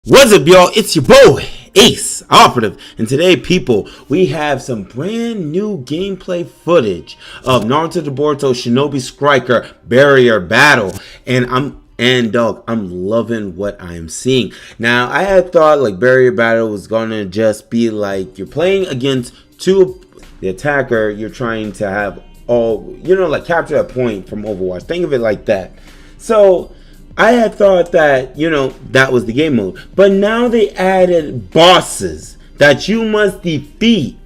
What's up, y'all? It's your boy, Ace Operative, and today, people, we have some brand new gameplay footage of Naruto the Boruto Shinobi Striker Barrier Battle, and I'm loving what I am seeing. Now, I had thought like Barrier Battle was gonna just be like you're playing against the attacker. You're trying to have like capture a point from Overwatch. Think of it like that. So I had thought that, that was the game mode. But now they added bosses that you must defeat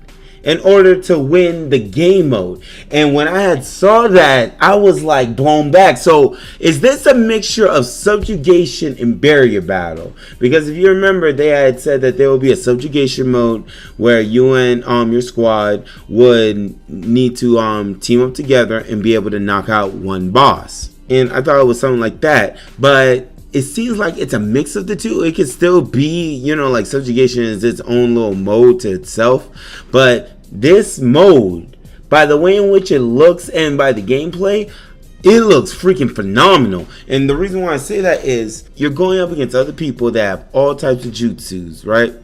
in order to win the game mode. And when I had saw that, I was like blown back. So is this a mixture of subjugation and barrier battle? Because if you remember, they had said that there will be a subjugation mode where you and your squad would need to team up together and be able to knock out one boss. And I thought it was something like that, but it seems like it's a mix of the two. It could still be, like subjugation is its own little mode to itself. But this mode, by the way in which it looks and by the gameplay, it looks freaking phenomenal. And the reason why I say that is you're going up against other people that have all types of jutsus, right?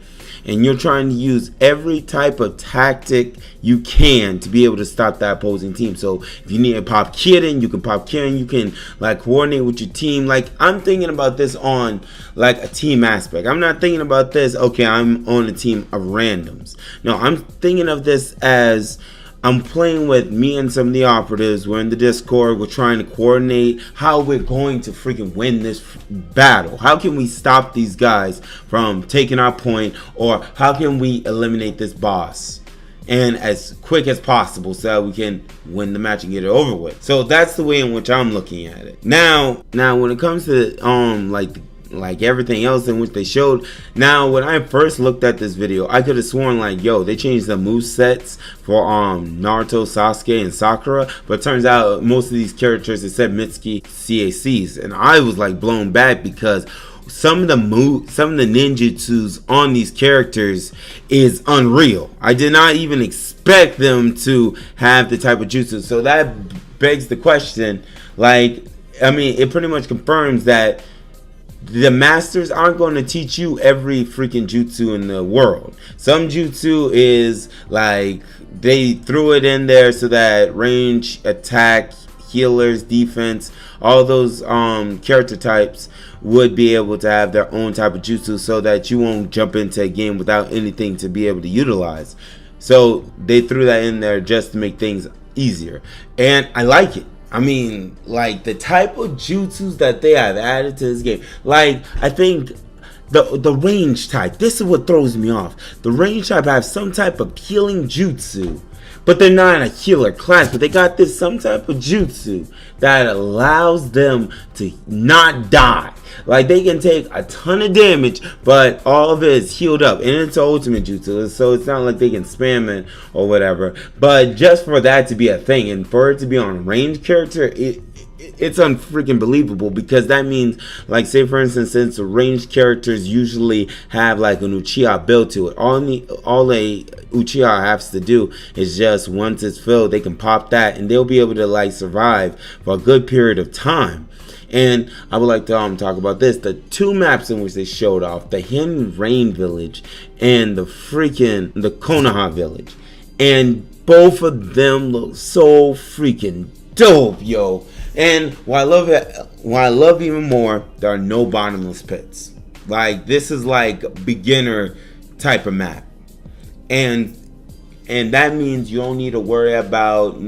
And you're trying to use every type of tactic you can to be able to stop that opposing team. So if you need to pop Kirin, you can pop Kirin. You can like coordinate with your team. Like I'm thinking about this on like a team aspect. I'm not thinking about this, okay, I'm on a team of randoms. No, I'm thinking of this as I'm playing with me and some of the operatives. We're in the Discord. We're trying to coordinate how we're going to freaking win this battle. How can we stop these guys from taking our point? Or how can we eliminate this boss? And as quick as possible so that we can win the match and get it over with. So that's the way in which I'm looking at it. Now when it comes to like everything else in which they showed. Now, when I first looked at this video, I could have sworn like, yo, they changed the move sets for Naruto, Sasuke, and Sakura. But it turns out most of these characters except Mitsuki CACs, and I was like blown back because some of the ninjutsus on these characters is unreal. I did not even expect them to have the type of jutsu. So that begs the question, like, I mean, it pretty much confirms that the masters aren't going to teach you every freaking jutsu in the world. Some jutsu is like they threw it in there so that range, attack, healers, defense, all those character types would be able to have their own type of jutsu so that you won't jump into a game without anything to be able to utilize. So they threw that in there just to make things easier, and I like it. I mean, like the type of jutsus that they have added to this game. Like, I think the range type, this is what throws me off. The range type have some type of healing jutsu, but they're not in a healer class, but they got this some type of jutsu that allows them to not die. Like, they can take a ton of damage, but all of it is healed up. And it's an ultimate jutsu, so it's not like they can spam it or whatever. But just for that to be a thing, and for it to be on a range character, it's unfreaking believable. Because that means, like, say for instance, since the ranged characters usually have like an Uchiha build to it, all a Uchiha has to do is just once it's filled, they can pop that and they'll be able to like survive for a good period of time. And I would like to talk about this. The two maps in which they showed off, the Hidden Rain Village and the Konoha Village. And both of them look so freaking dope, yo. And what I love even more, there are no bottomless pits. Like, this is like beginner type of map. And that means you don't need to worry about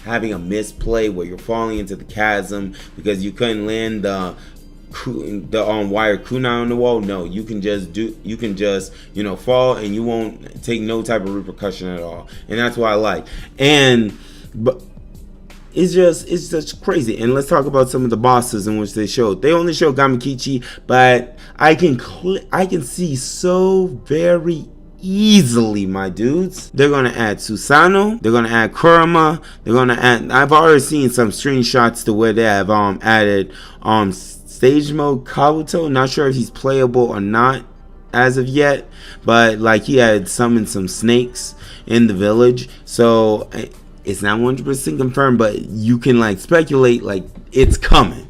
having a misplay where you're falling into the chasm because you couldn't land the wire kunai on the wall. No, you can just fall and you won't take no type of repercussion at all. And that's what I like. But it's just crazy. And let's talk about some of the bosses in which they showed. They only showed Gamikichi, but I can see so very easily, my dudes. They're gonna add Susanoo. They're gonna add Kurama. They're gonna add. I've already seen some screenshots to where they have added stage mode Kabuto. Not sure if he's playable or not as of yet, but like he had summoned some snakes in the village. So it's not 100% confirmed, but you can like speculate like it's coming.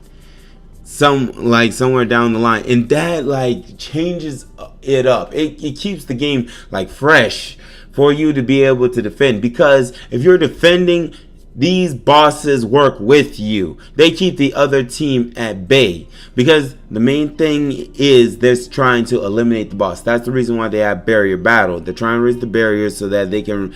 somewhere down the line, and that like changes it up. It keeps the game like fresh for you to be able to defend, because if you're defending, these bosses work with you. They keep the other team at bay, because the main thing is they're trying to eliminate the boss. That's the reason why they have barrier battle. They're trying to raise the barriers so that they can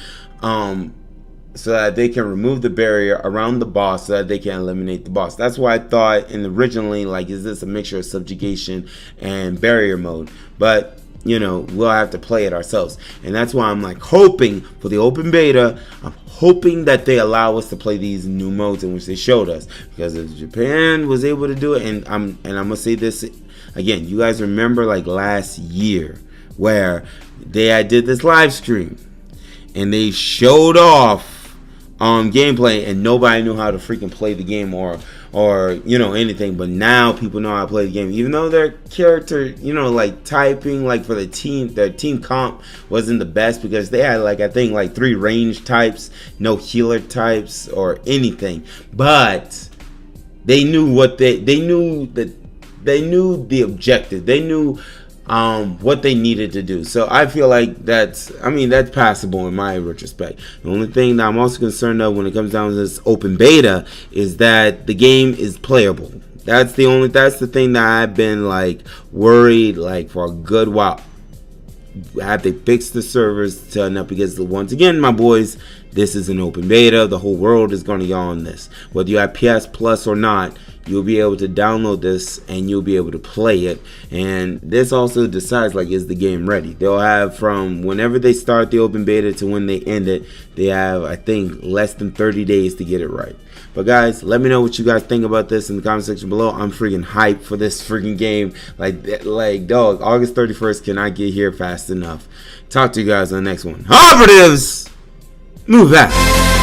remove the barrier around the boss, so that they can eliminate the boss. That's why I thought originally, like, is this a mixture of subjugation and barrier mode? But you know, we'll have to play it ourselves, and that's why I'm like hoping for the open beta. I'm hoping that they allow us to play these new modes in which they showed us, because if Japan was able to do it, and I'm gonna say this again, you guys remember like last year where they did this live stream and they showed off gameplay, and nobody knew how to freaking play the game or you know, anything. But now people know how to play the game, even though their character, you know, like typing like for their team comp wasn't the best, because they had like, I think like 3 range types, no healer types or anything. But they knew what they knew the objective. They knew what they needed to do. So I feel like that's passable in my retrospect. The only thing that I'm also concerned of when it comes down to this open beta is that the game is playable. That's the thing that I've been like worried like for a good while. Have they fixed the servers to enough? Because once again, my boys, this is an open beta. The whole world is going to go on this. Whether you have PS Plus or not, you'll be able to download this and you'll be able to play it. And this also decides, like, is the game ready? They'll have from whenever they start the open beta to when they end it, they have, I think, less than 30 days to get it right. But guys, let me know what you guys think about this in the comment section below. I'm freaking hyped for this freaking game. Like dog, August 31st cannot get here fast enough. Talk to you guys on the next one. Operatives, move out.